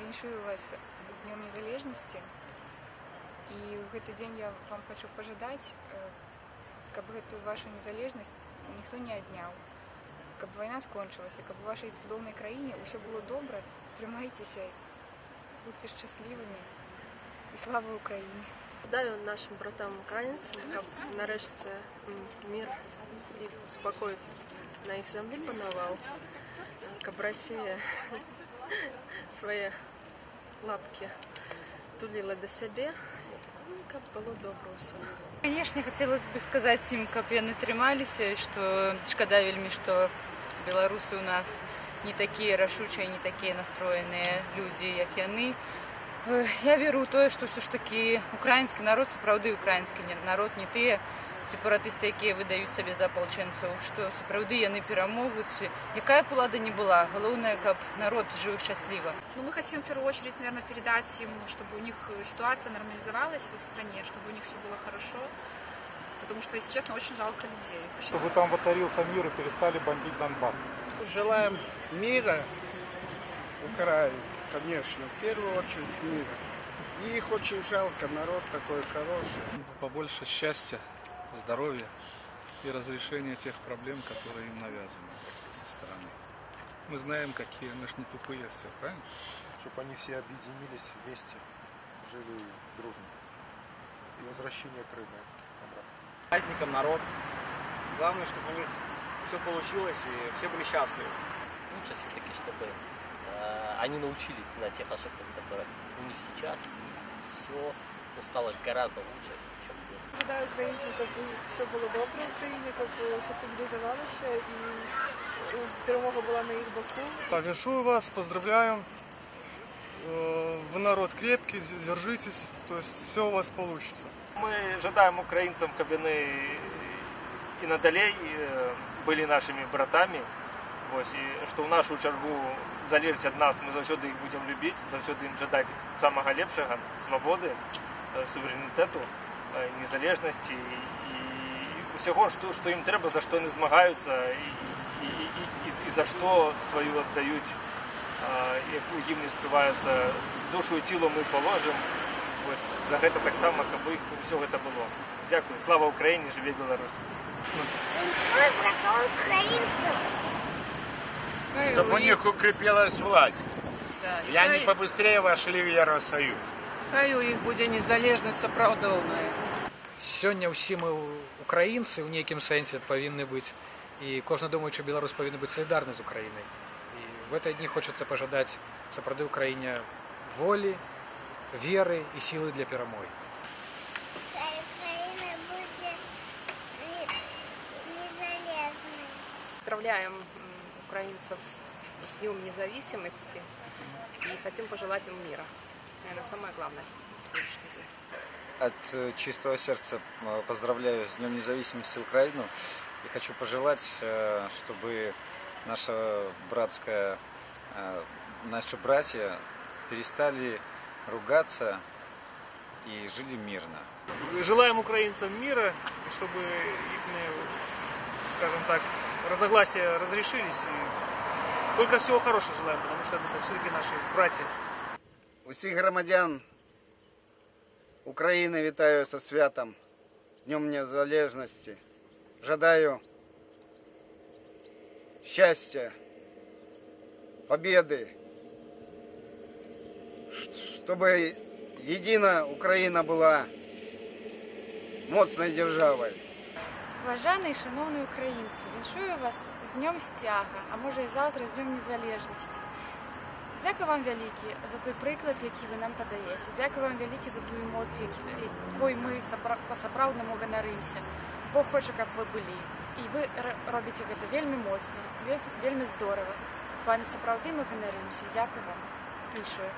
віншую вас з Днём Незалежнасці. І ў гэты дзень я вам хочу пажадаць, каб гэтую вашу незалежнасць ніхто не адняў, каб вайна скончылася, каб у вашай цудоўнай краіне ўсё было добра, трымайцеся, будьце шчаслівымі і слава Украіне. Жадаю нашим братам украінцам, каб нарэшце мир і спакой на іх зямлі панаваў, каб Россия свае лапки тулила до сябе, каб было добра ўсё. Конечно, хотелось бы сказать им, каб яны трымаліся, что шкада вельмі, что беларусы у нас не такие рашучыя, не такие настроеныя людзі, як яны. Я веру ў тое, што ўсё ж такі украінскі народ, сапраўды украінскі народ, не тыя сепаратысты, якія выдаюць сабе за апалчэнцаў, што сапраўды яны перамогуць. Якая б улада не была, галоўнае, каб народ жыў шчасліва. Ну, мы хотим в первую очередь, наверное, передать им, чтобы у них ситуация нормализовалась в их стране, чтобы у них все было хорошо, потому что, если честно, очень жалко людей. Чтобы там воцарился мир и перестали бомбить Донбасс. Желаем мира Украине, конечно, в первую очередь мира. И их очень жалко, народ такой хороший. Побольше счастья, здоровья и разрешения тех проблем, которые им навязаны просто со стороны. Мы знаем, какие, мы ж не тупые все, правильно? Чтобы они все объединились вместе, жили дружно. И возвращение Крыма обратно. Праздником народ. Главное, чтобы у них все получилось и все были счастливы. Лучше все-таки, чтобы они научились на тех ошибках, которые у них сейчас, и все стало гораздо лучше, чем было. Жадаю українцям, каб все було добре в Україні, каб все стабілізувалося і перемога була на їх боку. Так, віншую вас, поздравляю. Вы народ крепкий, держитесь, то есть все у вас получится. Мы жадаем украинцам, каб яны и надалей были нашими братами. Вось, і што ў нашу чаргу залежыць ад нас, мы заўсёды іх будзем любіць, заўсёды ім жадаць самага лепшага, свабоды, суверэнітэту, незалежнасці і ўсяго, што ім трэба, за што яны змагаюцца і за што сваю аддаюць, як у гімне спяваецца, душу і цілу мы положым. Вось, за гэта таксама, каб іх усё гэта было. Дзякуй, слава Украіне, жыве Беларусь. Віншую братоў украінцаў. Чтобы у них укрепилась власть. Да, и они побыстрее вошли в Евросоюз. Хай у іх будзе незалежнасць сапраўдоўная. Сёння ўсе мы украінцы ў нейкім сэнсе павінны быць, і кожны думае, што беларус павінны быць салідарны з Украінай. І в этой дні хочацца пажадаць сапраўды Украіне волі, веры і сілы для перамогі. Хай Украіна будзе незалежнай. Поздравляем украинцев с Днем Независимости и хотим пожелать им мира. Наверное, самое главное сегодняшний день. От чистого сердца поздравляю с Днем Независимости Украину и хочу пожелать, чтобы наши братья перестали ругаться и жили мирно. Желаем украинцам мира, чтобы их, скажем так, разногласия разрешились. И только всего хорошего желаем, потому что это все-таки наши братья. Усіх громадян України вітаю со святом, Днем Незалежності. Жадаю счастья, победы, чтобы единая Украина была моцной державой. Уважані і шановні українці, віншую вас з Днем Стяга, а може і завтра з Днем Незалежності. Дякую вам вялікі за той приклад, який ви нам падаєте. Дякую вам вялікі за ту емоцію, якою ми по-сапраўднаму ганарымся. Бог хоча, каб вы былі. І вы робіце гэта вельмі моцна, вельмі здорава. Вамі сапраўды мы ганарымся. Дякую вам. Віншую.